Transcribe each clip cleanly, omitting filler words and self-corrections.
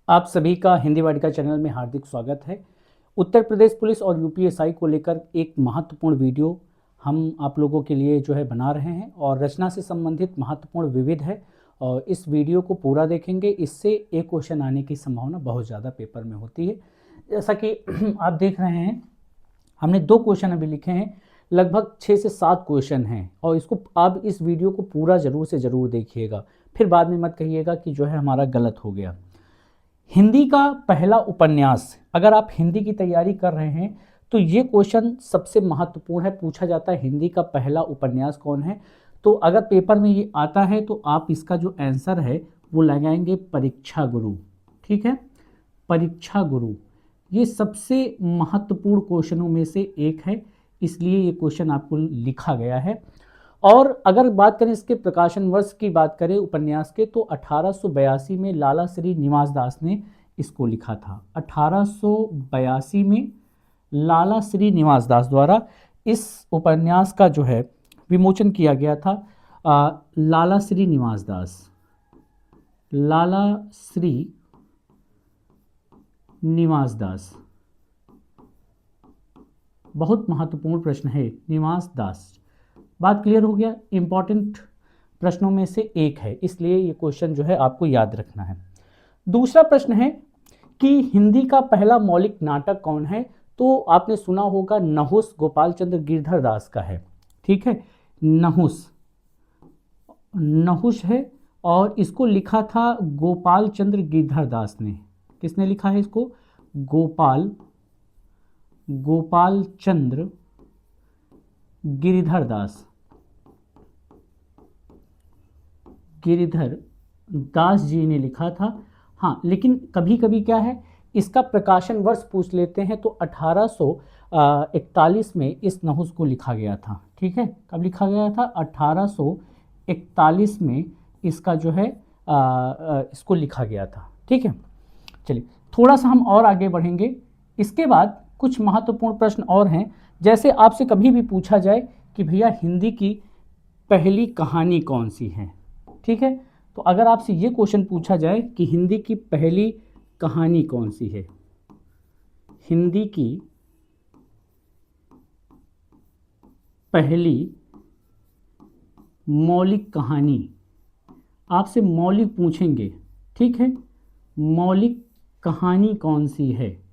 आप सभी का हिंदी वाटिका चैनल में हार्दिक स्वागत है। उत्तर प्रदेश पुलिस और यूपीएसआई को लेकर एक महत्वपूर्ण वीडियो हम आप लोगों के लिए जो है बना रहे हैं और रचना से संबंधित महत्वपूर्ण विविध है और इस वीडियो को पूरा देखेंगे, इससे एक क्वेश्चन आने की संभावना बहुत ज़्यादा पेपर में होती है। जैसा कि आप देख रहे हैं, हमने 2 क्वेश्चन अभी लिखे हैं, लगभग 6 से 7 क्वेश्चन हैं और इसको आप इस वीडियो को पूरा ज़रूर से ज़रूर देखिएगा, फिर बाद में मत कहिएगा कि जो है हमारा गलत हो गया। हिंदी का पहला उपन्यास, अगर आप हिंदी की तैयारी कर रहे हैं तो ये क्वेश्चन सबसे महत्वपूर्ण है। पूछा जाता है हिंदी का पहला उपन्यास कौन है, तो अगर पेपर में ये आता है तो आप इसका जो आंसर है वो लगाएंगे परीक्षा गुरु। ठीक है, परीक्षा गुरु ये सबसे महत्वपूर्ण क्वेश्चनों में से एक है, इसलिए ये क्वेश्चन आपको लिखा गया है। और अगर बात करें इसके प्रकाशन वर्ष की बात करें उपन्यास के, तो 1882 में लाला श्री निवास दास ने इसको लिखा था। 1882 में लाला श्री निवास दास द्वारा इस उपन्यास का जो है विमोचन किया गया था। लाला श्री निवास दास, लाला श्री निवास दास, बहुत महत्वपूर्ण प्रश्न है। निवास दास, बात क्लियर हो गया। इंपॉर्टेंट प्रश्नों में से एक है, इसलिए ये क्वेश्चन जो है आपको याद रखना है। दूसरा प्रश्न है कि हिंदी का पहला मौलिक नाटक कौन है, तो आपने सुना होगा नहुस गोपाल चंद्र गिरधर दास का है। ठीक है, नहुस, नहुस है और इसको लिखा था गोपाल चंद्र गिरधर दास ने। किसने लिखा है इसको? गोपाल चंद्र गिरधर दास जी ने लिखा था। हाँ, लेकिन कभी कभी क्या है, इसका प्रकाशन वर्ष पूछ लेते हैं, तो 1841 में इस नहुस को लिखा गया था। ठीक है, कब लिखा गया था? 1841 में इसका जो है इसको लिखा गया था। ठीक है, चलिए थोड़ा सा हम और आगे बढ़ेंगे। इसके बाद कुछ महत्वपूर्ण प्रश्न और हैं, जैसे आपसे कभी भी पूछा जाए कि भैया हिंदी की पहली कहानी कौन सी है। ठीक है, तो अगर आपसे ये क्वेश्चन पूछा जाए कि हिंदी की पहली कहानी कौन सी है, हिंदी की पहली मौलिक कहानी, आपसे मौलिक पूछेंगे। ठीक है, मौलिक कहानी कौन सी है?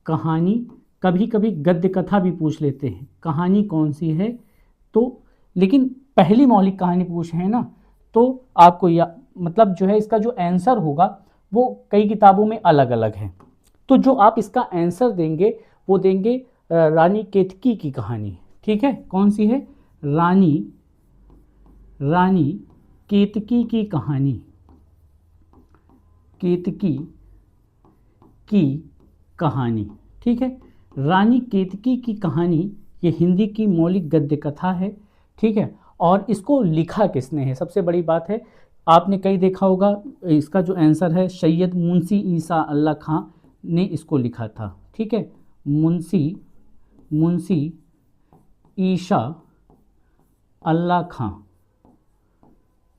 कहानी, कभी कभी गद्य कथा भी पूछ लेते हैं, कहानी कौन सी है। तो लेकिन पहली मौलिक कहानी पूछ है ना, तो आपको मतलब जो है इसका जो आंसर होगा वो कई किताबों में अलग अलग है। तो जो आप इसका आंसर देंगे वो देंगे रानी केतकी की कहानी। ठीक है, कौन सी है? रानी केतकी की कहानी, केतकी की कहानी। ठीक है, रानी केतकी की कहानी ये हिंदी की मौलिक गद्य कथा है। ठीक है, और इसको लिखा किसने है? सबसे बड़ी बात है, आपने कई देखा होगा, इसका जो आंसर है सैयद मुंशी ईसा अल्लाह खां ने इसको लिखा था। ठीक है, मुंशी ईसा अल्लाह खां,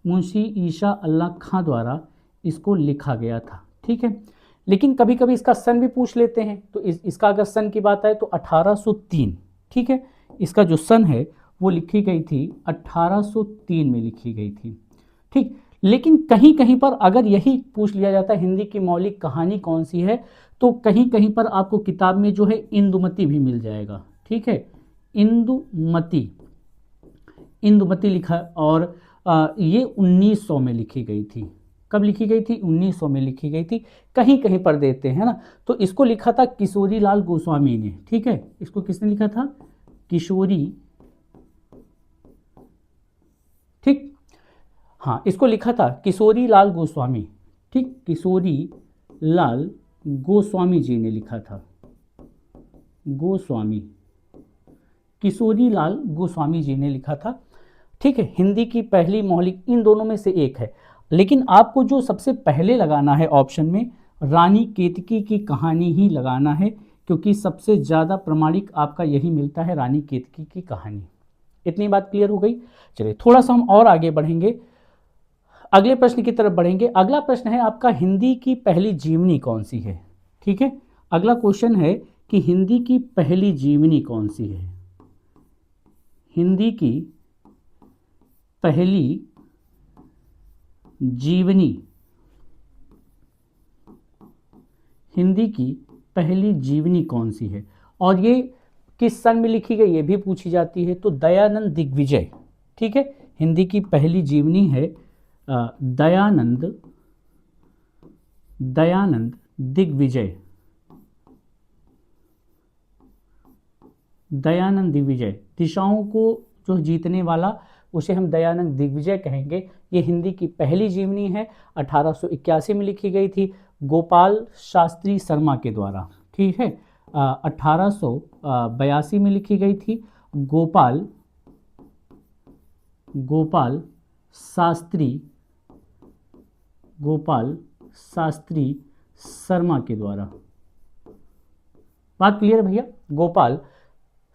मुंशी ईसा अल्लाह खां द्वारा इसको लिखा गया था। ठीक है, लेकिन कभी कभी इसका सन भी पूछ लेते हैं, तो इसका अगर सन की बात आए तो 1803। ठीक है, इसका जो सन है वो लिखी गई थी 1803 में लिखी गई थी। ठीक, लेकिन कहीं कहीं पर अगर यही पूछ लिया जाता है हिंदी की मौलिक कहानी कौन सी है, तो कहीं कहीं पर आपको किताब में जो है इंदुमती भी मिल जाएगा। ठीक है, इंदुमती लिखा, और ये 1900 में लिखी गई थी। कब लिखी गई थी? 1900 में लिखी गई थी। कहीं कहीं पर देते हैं ना, तो इसको लिखा था किशोरी लाल गोस्वामी ने। ठीक है, इसको किसने लिखा था? किशोरी, ठीक, हाँ, इसको लिखा था किशोरी लाल गोस्वामी। ठीक, किशोरी लाल गोस्वामी जी ने लिखा था। गोस्वामी, किशोरी लाल गोस्वामी जी ने लिखा था। ठीक है, हिंदी की पहली मौलिक इन दोनों में से एक है, लेकिन आपको जो सबसे पहले लगाना है ऑप्शन में, रानी केतकी की कहानी ही लगाना है, क्योंकि सबसे ज़्यादा प्रमाणिक आपका यही मिलता है, रानी केतकी की कहानी। इतनी बात क्लियर हो गई। चलिए थोड़ा सा हम और आगे बढ़ेंगे। अगले प्रश्न की तरफ बढ़ेंगे। अगला प्रश्न है आपका, हिंदी की पहली जीवनी कौन सी है? ठीक है, अगला क्वेश्चन है कि हिंदी की पहली जीवनी कौन सी है? हिंदी की पहली जीवनी, हिंदी की पहली जीवनी कौन सी है? और ये किस सन में लिखी गई, ये भी पूछी जाती है। तो दयानंद दिग्विजय। ठीक है, हिंदी की पहली जीवनी है दयानंद दिग्विजय। दयानंद दिग्विजय, दिशाओं को जो जीतने वाला, उसे हम दयानंद दिग्विजय कहेंगे। ये हिंदी की पहली जीवनी है, 1881 में लिखी गई थी गोपाल शास्त्री शर्मा के द्वारा। ठीक है, 1882 में लिखी गई थी गोपाल शास्त्री शर्मा के द्वारा। बात क्लियर है भैया? गोपाल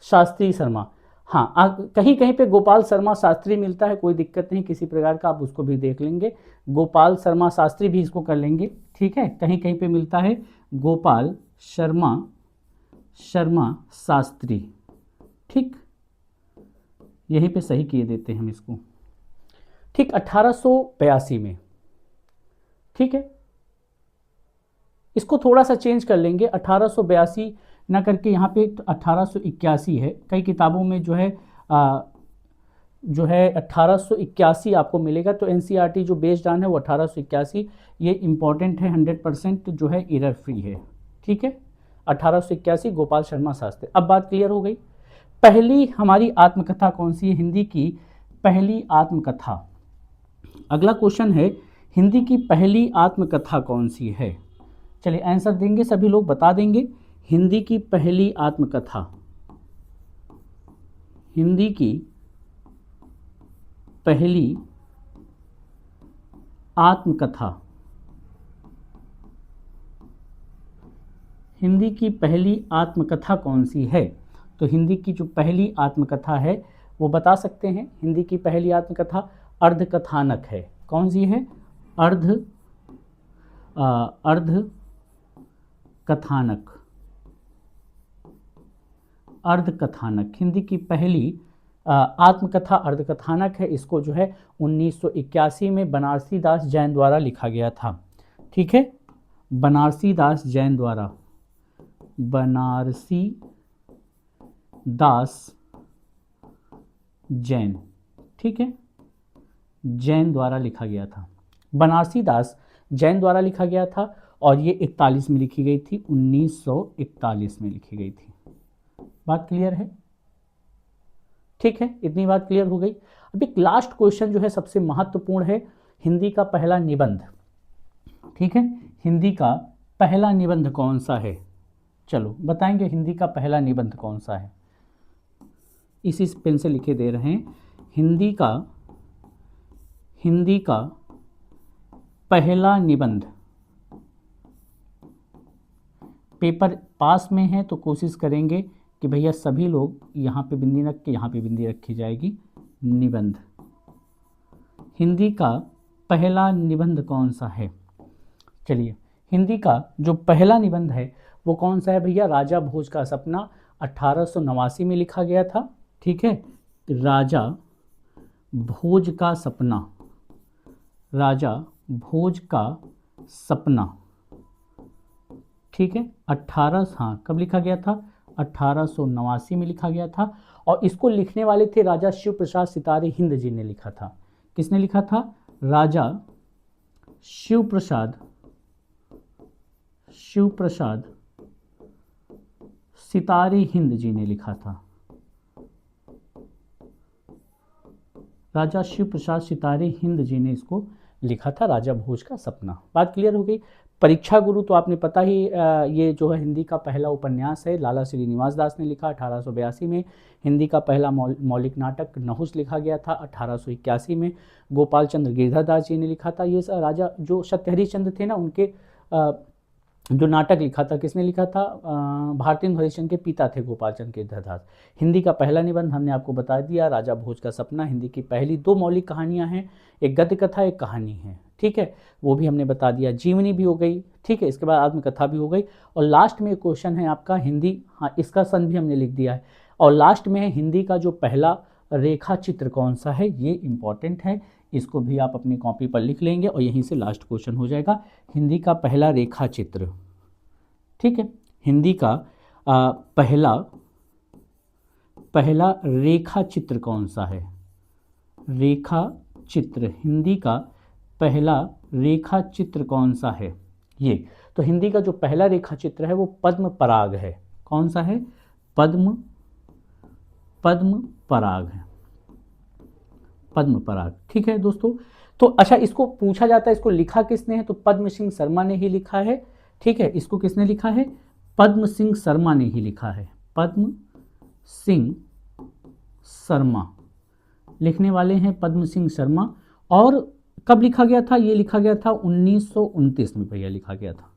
शास्त्री शर्मा। हाँ, कहीं कहीं पे गोपाल शर्मा शास्त्री मिलता है, कोई दिक्कत नहीं किसी प्रकार का, आप उसको भी देख लेंगे। गोपाल शर्मा शास्त्री भी इसको कर लेंगे। ठीक है, कहीं कहीं पे मिलता है गोपाल शर्मा शास्त्री। ठीक, यहीं पे सही किए देते हैं हम इसको। ठीक, 1882 में। ठीक है, इसको थोड़ा सा चेंज कर लेंगे, 1882 ना करके यहाँ पे 1881 है। कई किताबों में जो है 1881 आपको मिलेगा। तो एनसीईआरटी जो बेस्ड ऑन है वो 1881, ये इंपॉर्टेंट है, 100% जो है एरर फ्री है। ठीक है, 1881 गोपाल शर्मा शास्त्री। अब बात क्लियर हो गई। पहली हमारी आत्मकथा कौन सी है? हिंदी की पहली आत्मकथा। अगला क्वेश्चन है, हिंदी की पहली आत्मकथा कौन सी है? चलिए आंसर देंगे, सभी लोग बता देंगे। हिंदी की पहली आत्मकथा, हिंदी की पहली आत्मकथा, हिंदी की पहली आत्मकथा कौन सी है? तो हिंदी की जो पहली आत्मकथा है वो बता सकते हैं। हिंदी की पहली आत्मकथा अर्धकथानक है। कौन सी है? अर्धकथानक। हिंदी की पहली आत्मकथा अर्धकथानक है। इसको जो है 1981 में बनारसी दास जैन द्वारा लिखा गया था। ठीक है, बनारसी दास जैन। ठीक है, जैन द्वारा लिखा गया था, बनारसी दास जैन द्वारा लिखा गया था। और ये 41 में लिखी गई थी, 1941 में लिखी गई थी। बात क्लियर है? ठीक है, इतनी बात क्लियर हो गई। अब एक लास्ट क्वेश्चन जो है सबसे महत्वपूर्ण है, हिंदी का पहला निबंध। ठीक है, हिंदी का पहला निबंध कौन सा है? चलो बताएंगे, हिंदी का पहला निबंध कौन सा है? इसी पेन से लिखे दे रहे हैं, हिंदी का पहला निबंध। पेपर पास में है तो कोशिश करेंगे कि भैया सभी लोग यहाँ पे बिंदी रख के, यहाँ पे बिंदी रखी जाएगी, निबंध। हिंदी का पहला निबंध कौन सा है? चलिए, हिंदी का जो पहला निबंध है वो कौन सा है भैया? राजा भोज का सपना, 1889 में लिखा गया था। ठीक है, राजा भोज का सपना, राजा भोज का सपना। ठीक है, कब लिखा गया था? 1889 में लिखा गया था। और इसको लिखने वाले थे राजा शिव प्रसाद सितारे हिंद जी ने लिखा था। किसने लिखा था? राजा शिव प्रसाद सितारे हिंद जी ने लिखा था। राजा शिव प्रसाद सितारे हिंद जी ने इसको लिखा था, राजा भोज का सपना। बात क्लियर हो गई। परीक्षा गुरु तो आपने पता ही, ये जो है हिंदी का पहला उपन्यास है, लाला श्रीनिवास दास ने लिखा 1882 में। हिंदी का पहला मौलिक नाटक नहुस लिखा गया था 1881 में, गोपाल चंद्र गिरधर दास जी ने लिखा था। ये राजा जो सत्यहरिश्चंद्र थे ना, उनके जो नाटक लिखा था, किसने लिखा था? भारतेंदु हरिश्चंद्र के पिता थे गोपाल चंद्र केदारदास। हिंदी का पहला निबंध हमने आपको बता दिया, राजा भोज का सपना। हिंदी की पहली 2 मौलिक कहानियां हैं, एक गद्य कथा, एक कहानी है, ठीक है, वो भी हमने बता दिया। जीवनी भी हो गई, ठीक है, इसके बाद आत्मकथा भी हो गई। और लास्ट में एक क्वेश्चन है आपका हिंदी, हाँ इसका सन भी हमने लिख दिया है। और लास्ट में है हिंदी का जो पहला रेखा चित्र कौन सा है, ये इंपॉर्टेंट है, इसको भी आप अपनी कॉपी पर लिख लेंगे और यहीं से लास्ट क्वेश्चन हो जाएगा। हिंदी का पहला रेखा चित्र, ठीक है, हिंदी का पहला रेखा चित्र कौन सा है? रेखा चित्र, हिंदी का पहला रेखा चित्र कौन सा है? ये तो हिंदी का जो पहला रेखा चित्र है वो पद्म पराग है। कौन सा है? पद्म पराग है, पद्म पराग, ठीक है दोस्तों। तो अच्छा, इसको पूछा जाता है इसको लिखा किसने है? तो पद्म सिंह शर्मा ने ही लिखा है, ठीक है। इसको किसने लिखा है? पद्म सिंह शर्मा ने ही लिखा है, पद्म सिंह शर्मा, लिखने वाले हैं पद्म सिंह शर्मा। और कब लिखा गया था? ये लिखा गया था 1929 में, भैया लिखा गया था।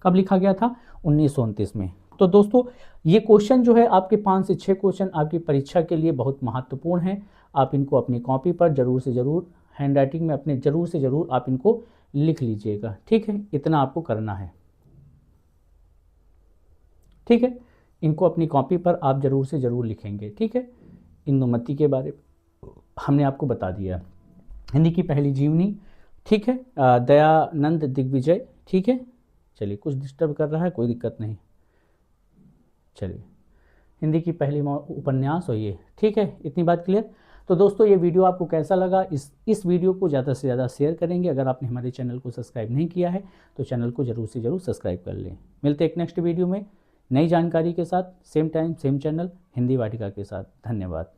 कब लिखा गया था? 1929 में। तो दोस्तों ये क्वेश्चन जो है आपके 5 से 6 क्वेश्चन आपकी परीक्षा के लिए बहुत महत्वपूर्ण हैं। आप इनको अपनी कॉपी पर जरूर से जरूर, हैंड राइटिंग में अपने जरूर से जरूर आप इनको लिख लीजिएगा, ठीक है, इतना आपको करना है, ठीक है। इनको अपनी कॉपी पर आप जरूर से जरूर लिखेंगे, ठीक है। इंदुमती के बारे में हमने आपको बता दिया, हिंदी की पहली जीवनी, ठीक है, दयानंद दिग्विजय, ठीक है। चलिए, कुछ डिस्टर्ब कर रहा है, कोई दिक्कत नहीं, चलिए, हिंदी की पहली उपन्यास हो ये, ठीक है, इतनी बात क्लियर। तो दोस्तों ये वीडियो आपको कैसा लगा? इस वीडियो को ज़्यादा से ज़्यादा शेयर करेंगे। अगर आपने हमारे चैनल को सब्सक्राइब नहीं किया है तो चैनल को जरूर से जरूर सब्सक्राइब कर लें। मिलते हैं एक नेक्स्ट वीडियो में नई जानकारी के साथ, same time same channel Hindi Vatika के साथ। धन्यवाद।